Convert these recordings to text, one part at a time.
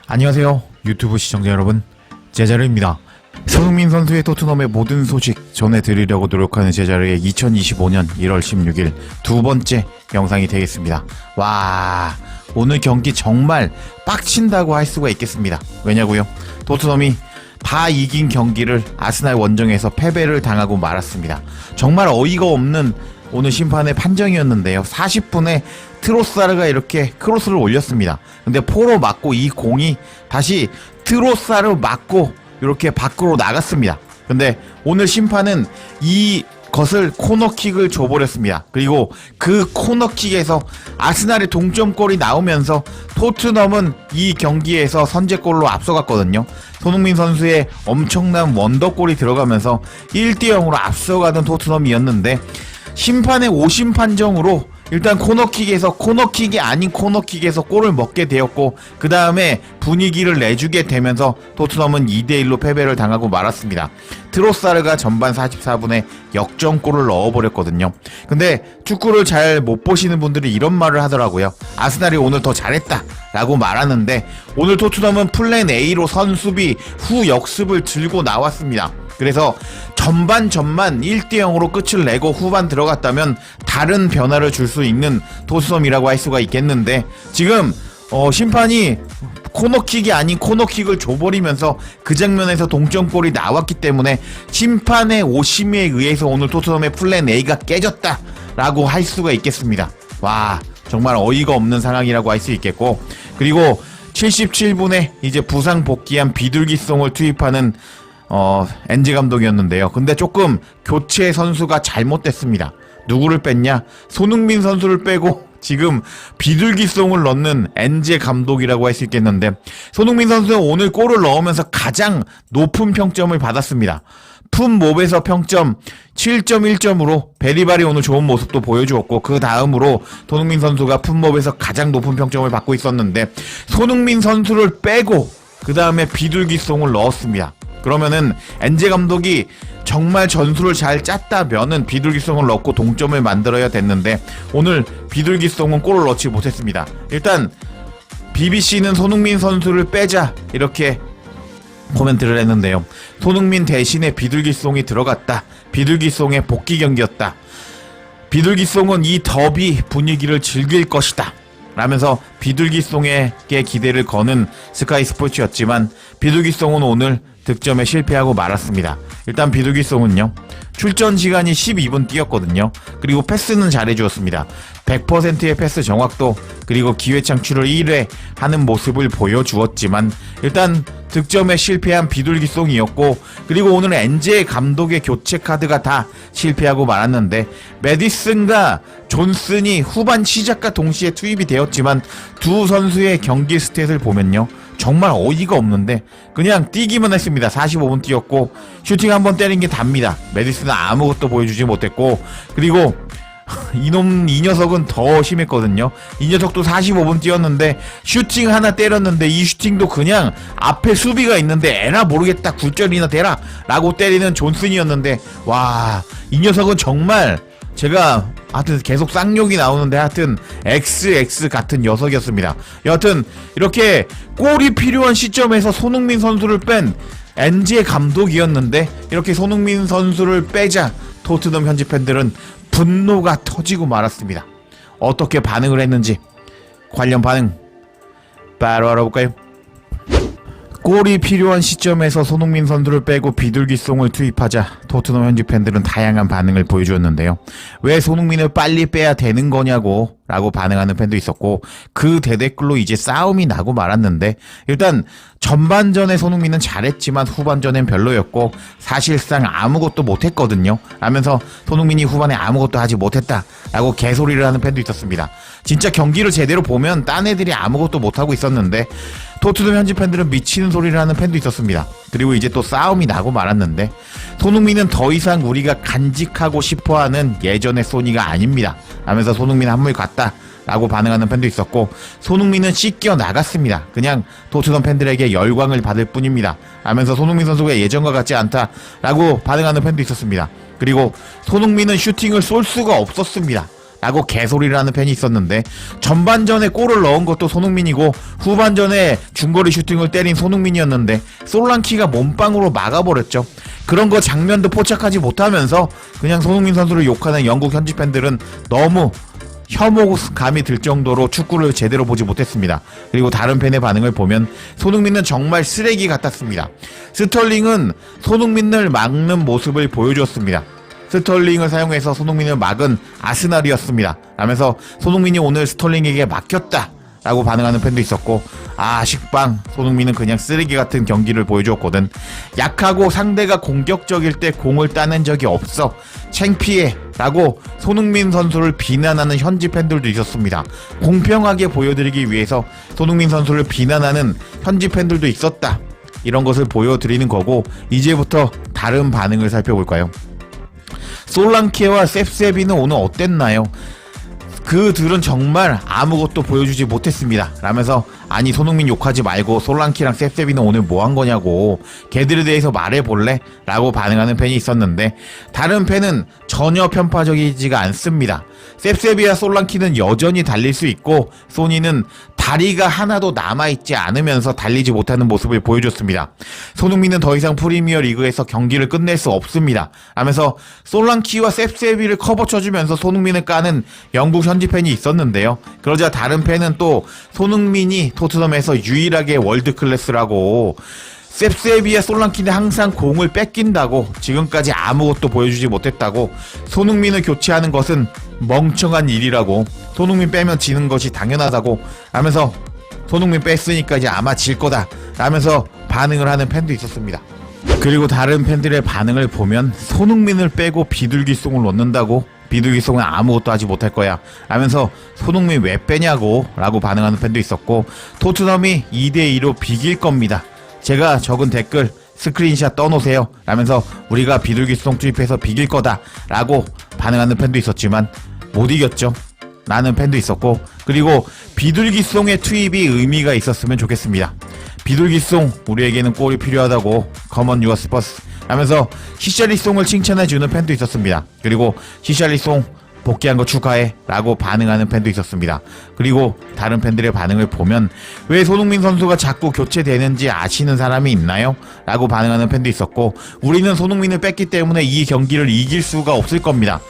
안녕하세요 유튜브 시청자 여러분, 제자르입니다. 손흥민 선수의 토트넘의 모든 소식 전해드리려고 노력하는 제자르의 2025년 1월 16일 두 번째 영상이 되겠습니다. 와, 오늘 경기 정말 빡친다고 할 수가 있겠습니다. 왜냐고요? 토트넘이 다 이긴 경기를 아스날 원정에서 패배를 당하고 말았습니다. 정말 어이가 없는 오늘 심판의 판정이었는데요. 40분에 트로사르가 이렇게 크로스를 올렸습니다. 근데 포로 맞고 이 공이 다시 트로사르 맞고 이렇게 밖으로 나갔습니다. 근데 오늘 심판은 이것을 코너킥을 줘버렸습니다. 그리고 그 코너킥에서 아스날의 동점골이 나오면서 토트넘은 이 경기에서 선제골로 앞서갔거든요. 손흥민 선수의 엄청난 원더골이 들어가면서 1대0으로 앞서가던 토트넘이었는데 심판의 오심 판정으로 일단 코너킥에서 코너킥이 아닌 코너킥에서 골을 먹게 되었고 그 다음에 분위기를 내주게 되면서 토트넘은 2대1로 패배를 당하고 말았습니다. 트로사르가 전반 44분에 역전골을 넣어버렸거든요. 근데 축구를 잘 못 보시는 분들이 이런 말을 하더라고요. 아스날이 오늘 더 잘했다 라고 말하는데 오늘 토트넘은 플랜 A로 선수비 후 역습을 들고 나왔습니다. 그래서 전반전만 1대0으로 끝을 내고 후반 들어갔다면 다른 변화를 줄 수 있는 토트넘이라고 할 수가 있겠는데 지금 심판이 코너킥이 아닌 코너킥을 줘버리면서 그 장면에서 동점골이 나왔기 때문에 심판의 오심에 의해서 오늘 토트넘의 플랜 A가 깨졌다라고 할 수가 있겠습니다. 와, 정말 어이가 없는 상황이라고 할 수 있겠고, 그리고 77분에 이제 부상 복귀한 비둘기송을 투입하는 엔지 감독이었는데요. 근데 조금 교체 선수가 잘못됐습니다. 누구를 뺐냐? 손흥민 선수를 빼고 지금 비둘기송을 넣는 엔지 감독이라고 할 수 있겠는데, 손흥민 선수는 오늘 골을 넣으면서 가장 높은 평점을 받았습니다. 품몹에서 평점 7.1점으로 베리발이 오늘 좋은 모습도 보여주었고, 그 다음으로 손흥민 선수가 품몹에서 가장 높은 평점을 받고 있었는데 손흥민 선수를 빼고 그 다음에 비둘기송을 넣었습니다. 그러면은 엔제 감독이 정말 전술을 잘 짰다면은 비둘기송을 넣고 동점을 만들어야 됐는데 오늘 비둘기송은 골을 넣지 못했습니다. 일단 BBC는 손흥민 선수를 빼자 이렇게 코멘트를 했는데요. 손흥민 대신에 비둘기송이 들어갔다. 비둘기송의 복귀 경기였다. 비둘기송은 이 더비 분위기를 즐길 것이다 라면서 비둘기송에게 기대를 거는 스카이 스포츠였지만 비둘기송은 오늘 득점에 실패하고 말았습니다. 일단 비둘기송은요, 출전 시간이 12분 뛰었거든요. 그리고 패스는 잘해주었습니다. 100%의 패스 정확도 그리고 기회 창출을 1회 하는 모습을 보여주었지만 일단 득점에 실패한 비둘기송이었고, 그리고 오늘 엔제 감독의 교체 카드가 다 실패하고 말았는데 메디슨과 존슨이 후반 시작과 동시에 투입이 되었지만 두 선수의 경기 스탯을 보면요, 정말 어이가 없는데 그냥 뛰기만 했습니다. 45분 뛰었고 슈팅 한번 때린 게 답니다. 메디슨은 아무것도 보여주지 못했고, 그리고 이 녀석은 더 심했거든요. 이 녀석도 45분 뛰었는데 슈팅 하나 때렸는데 이 슈팅도 그냥 앞에 수비가 있는데 에라 모르겠다 굴절이나 대라 라고 때리는 존슨이었는데, 와, 이 녀석은 정말 제가 하여튼 계속 쌍욕이 나오는데 하여튼 XX 같은 녀석이었습니다. 여하튼 이렇게 골이 필요한 시점에서 손흥민 선수를 뺀 엔지의 감독이었는데 이렇게 손흥민 선수를 빼자 토트넘 현지 팬들은 분노가 터지고 말았습니다. 어떻게 반응을 했는지 관련 반응 바로 알아볼까요? 골이 필요한 시점에서 손흥민 선수를 빼고 비둘기송을 투입하자 토트넘 현지 팬들은 다양한 반응을 보여주었는데요. 왜 손흥민을 빨리 빼야 되는 거냐고 라고 반응하는 팬도 있었고, 그 대댓글로 이제 싸움이 나고 말았는데 일단 전반전에 손흥민은 잘했지만 후반전엔 별로였고 사실상 아무것도 못했거든요 라면서 손흥민이 후반에 아무것도 하지 못했다 라고 개소리를 하는 팬도 있었습니다. 진짜 경기를 제대로 보면 딴 애들이 아무것도 못하고 있었는데 토트넘 현지 팬들은 미치는 소리를 하는 팬도 있었습니다. 그리고 이제 또 싸움이 나고 말았는데 손흥민은 더 이상 우리가 간직하고 싶어하는 예전의 소니가 아닙니다 라면서 손흥민 한물 갔다 라고 반응하는 팬도 있었고, 손흥민은 씻겨 나갔습니다. 그냥 토트넘 팬들에게 열광을 받을 뿐입니다 라면서 손흥민 선수가 예전과 같지 않다 라고 반응하는 팬도 있었습니다. 그리고 손흥민은 슈팅을 쏠 수가 없었습니다. 라고 개소리를 하는 팬이 있었는데, 전반전에 골을 넣은 것도 손흥민이고 후반전에 중거리 슈팅을 때린 손흥민이었는데 솔랑키가 몸빵으로 막아버렸죠. 그런 거 장면도 포착하지 못하면서 그냥 손흥민 선수를 욕하는 영국 현지 팬들은 너무 혐오감이 들 정도로 축구를 제대로 보지 못했습니다. 그리고 다른 팬의 반응을 보면 손흥민은 정말 쓰레기 같았습니다. 스털링은 손흥민을 막는 모습을 보여주었습니다. 스털링을 사용해서 손흥민을 막은 아스날이었습니다. 라면서 손흥민이 오늘 스털링에게 막혔다 라고 반응하는 팬도 있었고, 식빵 손흥민은 그냥 쓰레기 같은 경기를 보여주었거든. 약하고 상대가 공격적일 때 공을 따낸 적이 없어, 창피해 라고 손흥민 선수를 비난하는 현지 팬들도 있었습니다. 공평하게 보여드리기 위해서 손흥민 선수를 비난하는 현지 팬들도 있었다, 이런 것을 보여드리는 거고, 이제부터 다른 반응을 살펴볼까요? 솔랑케와 셉세비는 오늘 어땠나요? 그들은 정말 아무것도 보여주지 못했습니다. 라면서 아니 손흥민 욕하지 말고 솔랑키랑 셉세비는 오늘 뭐 한 거냐고, 걔들에 대해서 말해볼래? 라고 반응하는 팬이 있었는데, 다른 팬은 전혀 편파적이지가 않습니다. 셉세비와 솔랑키는 여전히 달릴 수 있고 소니는 다리가 하나도 남아있지 않으면서 달리지 못하는 모습을 보여줬습니다. 손흥민은 더 이상 프리미어 리그에서 경기를 끝낼 수 없습니다. 하면서 솔랑키와 셉세비를 커버 쳐주면서 손흥민을 까는 영국 현지 팬이 있었는데요. 그러자 다른 팬은 또 손흥민이 토트넘에서 유일하게 월드 클래스라고, 셉세비와 솔랑키는 항상 공을 뺏긴다고, 지금까지 아무것도 보여주지 못했다고, 손흥민을 교체하는 것은 멍청한 일이라고, 손흥민 빼면 지는 것이 당연하다고 하면서 손흥민 뺐으니까 이제 아마 질 거다 라면서 반응을 하는 팬도 있었습니다. 그리고 다른 팬들의 반응을 보면 손흥민을 빼고 비둘기송을 넣는다고? 비둘기송은 아무것도 하지 못할 거야 라면서 손흥민 왜 빼냐고 라고 반응하는 팬도 있었고, 토트넘이 2대2로 비길 겁니다. 제가 적은 댓글 스크린샷 떠놓으세요 라면서 우리가 비둘기송 투입해서 비길 거다 라고 반응하는 팬도 있었지만 못 이겼죠 라는 팬도 있었고, 그리고 비둘기송의 투입이 의미가 있었으면 좋겠습니다. 비둘기송 우리에게는 골이 필요하다고, 커먼 유어 스퍼스 하면서 히샬리송을 칭찬해주는 팬도 있었습니다. 그리고 히샬리송 복귀한 거 축하해 라고 반응하는 팬도 있었습니다. 그리고 다른 팬들의 반응을 보면 왜 손흥민 선수가 자꾸 교체되는지 아시는 사람이 있나요? 라고 반응하는 팬도 있었고, 우리는 손흥민을 뺐기 때문에 이 경기를 이길 수가 없을 겁니다.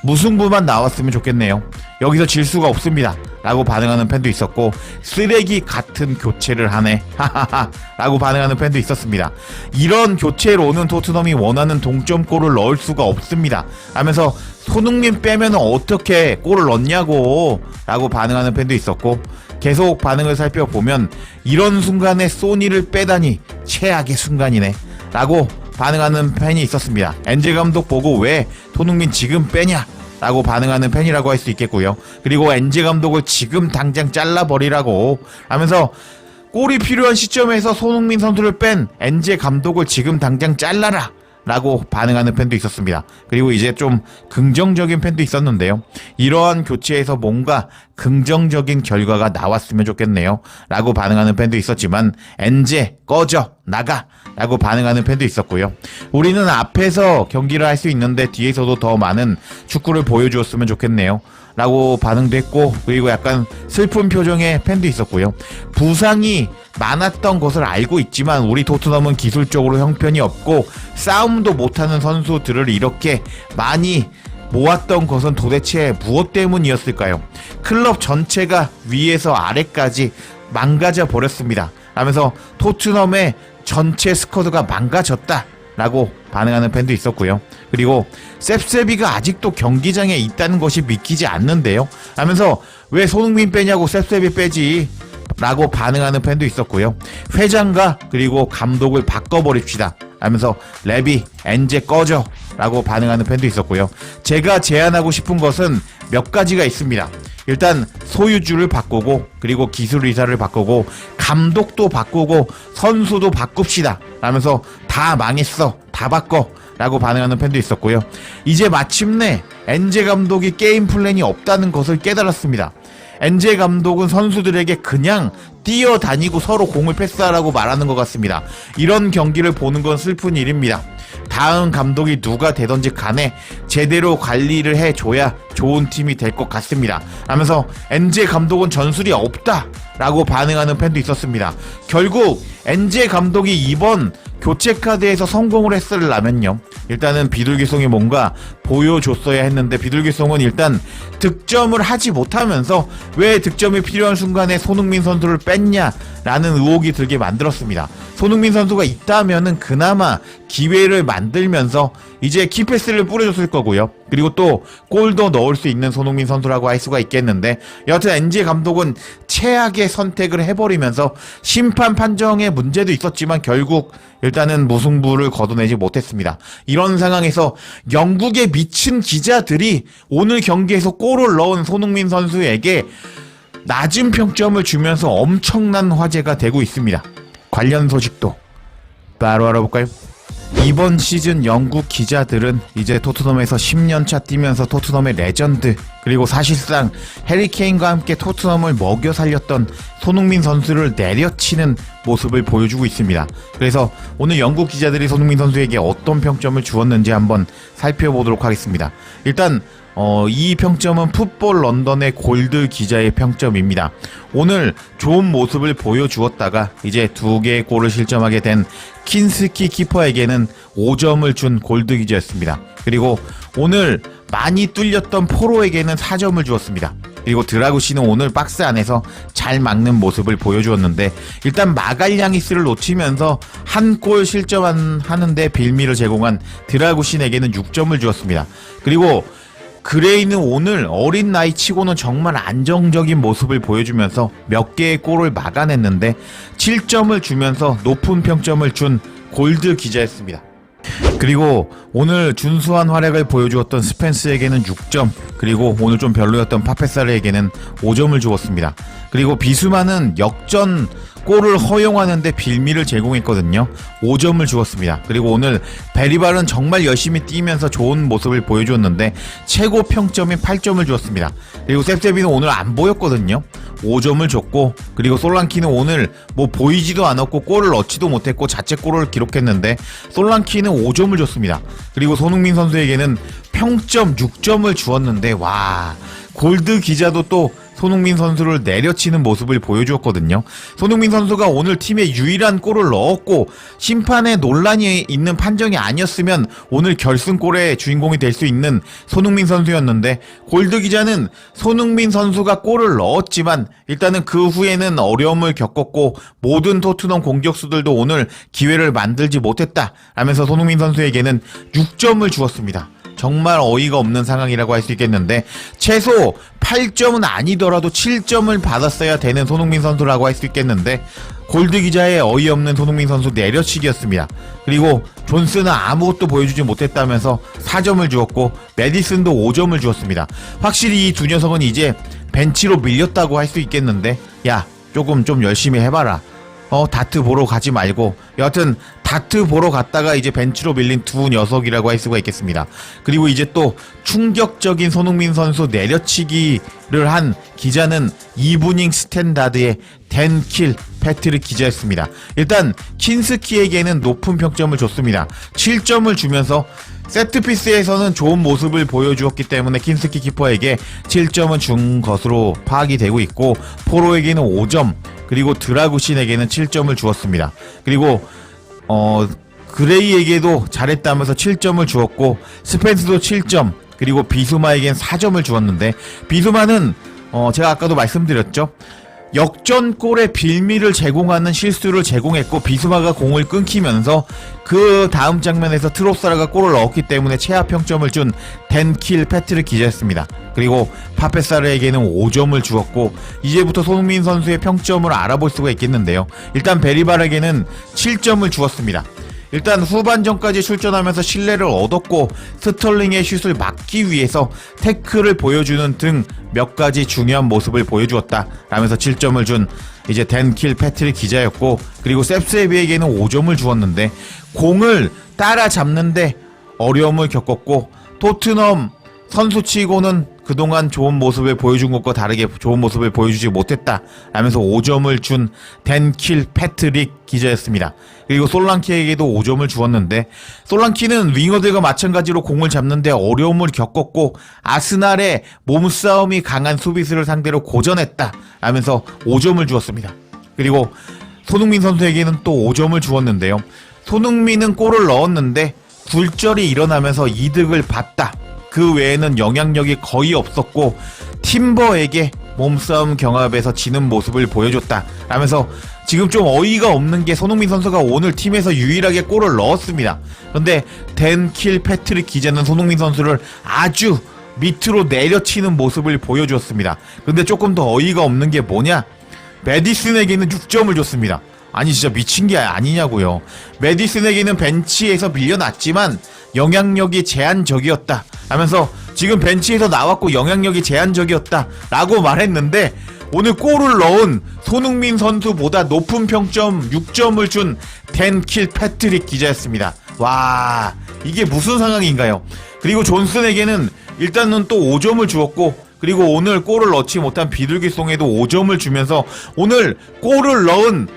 무승부만 나왔으면 좋겠네요. 여기서 질 수가 없습니다 라고 반응하는 팬도 있었고, 쓰레기 같은 교체를 하네 하하하 라고 반응하는 팬도 있었습니다. 이런 교체로는 토트넘이 원하는 동점골을 넣을 수가 없습니다 하면서 손흥민 빼면 어떻게 골을 넣냐고 라고 반응하는 팬도 있었고, 계속 반응을 살펴보면 이런 순간에 소니를 빼다니 최악의 순간이네 라고 반응하는 팬이 있었습니다. 엔제 감독 보고 왜 손흥민 지금 빼냐 라고 반응하는 팬이라고 할 수 있겠고요. 그리고 엔제 감독을 지금 당장 잘라버리라고 하면서 골이 필요한 시점에서 손흥민 선수를 뺀 엔제 감독을 지금 당장 잘라라 라고 반응하는 팬도 있었습니다. 그리고 이제 좀 긍정적인 팬도 있었는데요. 이러한 교체에서 뭔가 긍정적인 결과가 나왔으면 좋겠네요 라고 반응하는 팬도 있었지만, 엔제 꺼져 나가 라고 반응하는 팬도 있었고요. 우리는 앞에서 경기를 할 수 있는데 뒤에서도 더 많은 축구를 보여주었으면 좋겠네요 라고 반응도 했고, 그리고 약간 슬픈 표정의 팬도 있었고요. 부상이 많았던 것을 알고 있지만 우리 토트넘은 기술적으로 형편이 없고 싸움도 못하는 선수들을 이렇게 많이 모았던 것은 도대체 무엇 때문이었을까요? 클럽 전체가 위에서 아래까지 망가져 버렸습니다 하면서 토트넘의 전체 스쿼드가 망가졌다 라고 반응하는 팬도 있었고요. 그리고 셉세비가 아직도 경기장에 있다는 것이 믿기지 않는데요 하면서 왜 손흥민 빼냐고, 셉세비 빼지 라고 반응하는 팬도 있었고요. 회장과 그리고 감독을 바꿔버립시다 하면서 레비, 엔제 꺼져 라고 반응하는 팬도 있었고요. 제가 제안하고 싶은 것은 몇 가지가 있습니다. 일단 소유주를 바꾸고, 그리고 기술이사를 바꾸고, 감독도 바꾸고, 선수도 바꿉시다 라면서 다 망했어 다 바꿔 라고 반응하는 팬도 있었고요. 이제 마침내 엔제 감독이 게임 플랜이 없다는 것을 깨달았습니다. 엔제 감독은 선수들에게 그냥 뛰어다니고 서로 공을 패스하라고 말하는 것 같습니다. 이런 경기를 보는 건 슬픈 일입니다. 다음 감독이 누가 되던지 간에 제대로 관리를 해줘야 좋은 팀이 될 것 같습니다. 하면서 엔제 감독은 전술이 없다 라고 반응하는 팬도 있었습니다. 결국 엔제 감독이 이번 교체 카드에서 성공을 했으려면요, 일단은 비둘기송이 뭔가 보여줬어야 했는데 비둘기송은 일단 득점을 하지 못하면서 왜 득점이 필요한 순간에 손흥민 선수를 뺐냐라는 의혹이 들게 만들었습니다. 손흥민 선수가 있다면은 그나마 기회를 만들면서 이제 키패스를 뿌려줬을 거고요. 그리고 또 골도 넣을 수 있는 손흥민 선수라고 할 수가 있겠는데, 여하튼 엔지 감독은 최악의 선택을 해버리면서 심판 판정에 문제도 있었지만 결국 일단은 무승부를 거둬내지 못했습니다. 이런 상황에서 영국에 미친 기자들이 오늘 경기에서 골을 넣은 손흥민 선수에게 낮은 평점을 주면서 엄청난 화제가 되고 있습니다. 관련 소식도 바로 알아볼까요? 이번 시즌 영국 기자들은 이제 토트넘에서 10년차 뛰면서 토트넘의 레전드, 그리고 사실상 해리케인과 함께 토트넘을 먹여 살렸던 손흥민 선수를 내려치는 모습을 보여주고 있습니다. 그래서 오늘 영국 기자들이 손흥민 선수에게 어떤 평점을 주었는지 한번 살펴보도록 하겠습니다. 일단 이 평점은 풋볼 런던의 골드 기자의 평점입니다. 오늘 좋은 모습을 보여주었다가 이제 2개의 골을 실점하게 된 킨스키 키퍼에게는 5점을 준 골드 기자였습니다. 그리고 오늘 많이 뚫렸던 포로에게는 4점을 주었습니다. 그리고 드라구시는 오늘 박스 안에서 잘 막는 모습을 보여주었는데, 일단 마갈량이스를 놓치면서 한 골 실점하는데 빌미를 제공한 드라구신에게는 6점을 주었습니다. 그리고 그레이는 오늘 어린 나이 치고는 정말 안정적인 모습을 보여주면서 몇 개의 골을 막아냈는데 7점을 주면서 높은 평점을 준 골드 기자였습니다. 그리고 오늘 준수한 활약을 보여주었던 스펜스에게는 6점, 그리고 오늘 좀 별로였던 파페사르에게는 5점을 주었습니다. 그리고 비수마는 역전 골을 허용하는데 빌미를 제공했거든요. 5점을 주었습니다. 그리고 오늘 베리발은 정말 열심히 뛰면서 좋은 모습을 보여주었는데 최고 평점인 8점을 주었습니다. 그리고 셉세비는 오늘 안 보였거든요. 5점을 줬고, 그리고 솔랑키는 오늘 뭐 보이지도 않았고 골을 넣지도 못했고 자책골을 기록했는데 솔랑키는 5점을 줬습니다. 그리고 손흥민 선수에게는 평점 6점을 주었는데, 와, 골드 기자도 또 손흥민 선수를 내려치는 모습을 보여주었거든요. 손흥민 선수가 오늘 팀의 유일한 골을 넣었고 심판에 논란이 있는 판정이 아니었으면 오늘 결승골의 주인공이 될 수 있는 손흥민 선수였는데, 골드 기자는 손흥민 선수가 골을 넣었지만 일단은 그 후에는 어려움을 겪었고 모든 토트넘 공격수들도 오늘 기회를 만들지 못했다 하면서 손흥민 선수에게는 6점을 주었습니다. 정말 어이가 없는 상황이라고 할 수 있겠는데, 최소 8점은 아니더라도 7점을 받았어야 되는 손흥민 선수라고 할 수 있겠는데, 골드 기자의 어이없는 손흥민 선수 내려치기였습니다. 그리고 존스는 아무것도 보여주지 못했다면서 4점을 주었고 메디슨도 5점을 주었습니다. 확실히 이 두 녀석은 이제 벤치로 밀렸다고 할 수 있겠는데, 야, 좀 열심히 해봐라. 다트 보러 가지 말고. 여하튼 다트 보러 갔다가 이제 벤치로 밀린 두 녀석이라고 할 수가 있겠습니다. 그리고 이제 또 충격적인 손흥민 선수 내려치기를 한 기자는 이브닝 스탠다드의 댄킬 패트릭 기자였습니다. 일단 킨스키에게는 높은 평점을 줬습니다. 7점을 주면서 세트피스에서는 좋은 모습을 보여주었기 때문에 킨스키 키퍼에게 7점은 준 것으로 파악이 되고 있고, 포로에게는 5점, 그리고 드라구신에게는 7점을 주었습니다. 그리고 그레이에게도 잘했다면서 7점을 주었고, 스펜스도 7점, 그리고 비수마에겐 4점을 주었는데, 비수마는 제가 아까도 말씀드렸죠. 역전골의 빌미를 제공하는 실수를 제공했고 비수마가 공을 끊기면서 그 다음 장면에서 트로사라가 골을 넣었기 때문에 최하 평점을 준 댄킬 패트릭 기자였습니다. 그리고 파페사르에게는 5점을 주었고, 이제부터 손흥민 선수의 평점을 알아볼 수가 있겠는데요. 일단 베리발에게는 7점을 주었습니다. 일단 후반전까지 출전하면서 신뢰를 얻었고 스털링의 슛을 막기 위해서 태클을 보여주는 등 몇 가지 중요한 모습을 보여주었다 라면서 7점을 준 이제 댄킬 패트릭 기자였고, 그리고 셉세비에게는 5점을 주었는데 공을 따라잡는데 어려움을 겪었고 토트넘 선수치고는 그동안 좋은 모습을 보여준 것과 다르게 좋은 모습을 보여주지 못했다 라면서 5점을 준 댄킬 패트릭 기자였습니다. 그리고 솔랑키에게도 5점을 주었는데, 솔랑키는 윙어들과 마찬가지로 공을 잡는데 어려움을 겪었고 아스날의 몸싸움이 강한 수비수를 상대로 고전했다 라면서 5점을 주었습니다. 그리고 손흥민 선수에게는 또 5점을 주었는데요. 손흥민은 골을 넣었는데 굴절이 일어나면서 이득을 봤다. 그 외에는 영향력이 거의 없었고 팀버에게 몸싸움 경합에서 지는 모습을 보여줬다 라면서 지금 좀 어이가 없는 게 손흥민 선수가 오늘 팀에서 유일하게 골을 넣었습니다. 근데 댄킬 패트릭 기자는 손흥민 선수를 아주 밑으로 내려치는 모습을 보여주었습니다. 근데 조금 더 어이가 없는 게 뭐냐? 메디슨에게는 6점을 줬습니다. 아니 진짜 미친 게 아니냐고요. 메디슨에게는 벤치에서 밀려났지만 영향력이 제한적이었다 하면서 지금 벤치에서 나왔고 영향력이 제한적이었다 라고 말했는데, 오늘 골을 넣은 손흥민 선수보다 높은 평점 6점을 준 댄킬 패트릭 기자였습니다. 와, 이게 무슨 상황인가요? 그리고 존슨에게는 일단은 또 5점을 주었고, 그리고 오늘 골을 넣지 못한 비둘기송에도 5점을 주면서 오늘 골을 넣은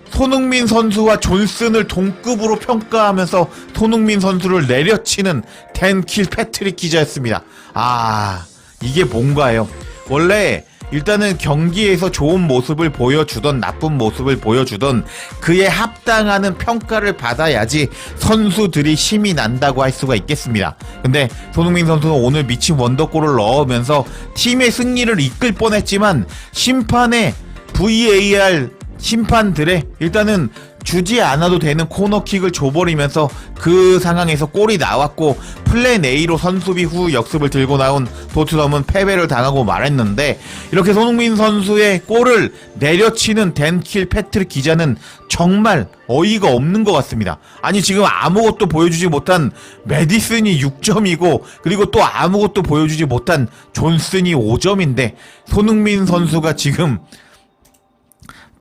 손흥민 선수와 존슨을 동급으로 평가하면서 손흥민 선수를 내려치는 댄킬 패트릭 기자였습니다. 아, 이게 뭔가요? 원래 일단은 경기에서 좋은 모습을 보여주던 나쁜 모습을 보여주던 그에 합당하는 평가를 받아야지 선수들이 힘이 난다고 할 수가 있겠습니다. 근데 손흥민 선수는 오늘 미친 원더골을 넣으면서 팀의 승리를 이끌 뻔했지만 심판의 VAR 심판들의 일단은 주지 않아도 되는 코너킥을 줘버리면서 그 상황에서 골이 나왔고 플랜 A로 선수비 후 역습을 들고 나온 토트넘은 패배를 당하고 말았는데, 이렇게 손흥민 선수의 골을 내려치는 댄킬 패트릭 기자는 정말 어이가 없는 것 같습니다. 아니 지금 아무것도 보여주지 못한 메디슨이 6점이고 그리고 또 아무것도 보여주지 못한 존슨이 5점인데 손흥민 선수가 지금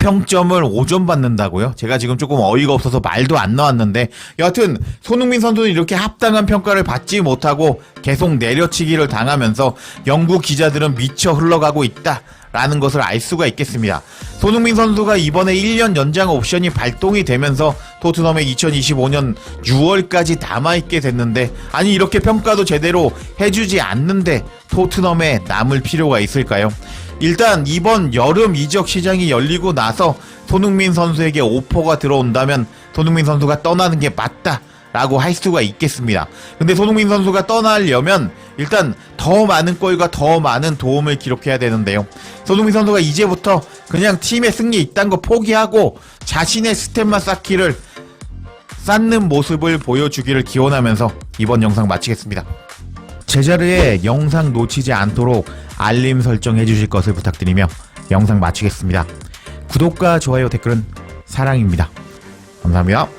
평점을 5점 받는다고요? 제가 지금 조금 어이가 없어서 말도 안 나왔는데, 여하튼 손흥민 선수는 이렇게 합당한 평가를 받지 못하고 계속 내려치기를 당하면서 영국 기자들은 미쳐 흘러가고 있다 라는 것을 알 수가 있겠습니다. 손흥민 선수가 이번에 1년 연장 옵션이 발동이 되면서 토트넘에 2025년 6월까지 남아있게 됐는데, 아니 이렇게 평가도 제대로 해주지 않는데 토트넘에 남을 필요가 있을까요? 일단 이번 여름 이적 시장이 열리고 나서 손흥민 선수에게 오퍼가 들어온다면 손흥민 선수가 떠나는 게 맞다 라고 할 수가 있겠습니다. 근데 손흥민 선수가 떠나려면 일단 더 많은 골과 더 많은 도움을 기록해야 되는데요. 손흥민 선수가 이제부터 그냥 팀의 승리 이딴 거 포기하고 자신의 스탯만 쌓는 모습을 보여주기를 기원하면서 이번 영상 마치겠습니다. 제자리에 영상 놓치지 않도록 알림 설정해 주실 것을 부탁드리며 영상 마치겠습니다. 구독과 좋아요, 댓글은 사랑입니다. 감사합니다.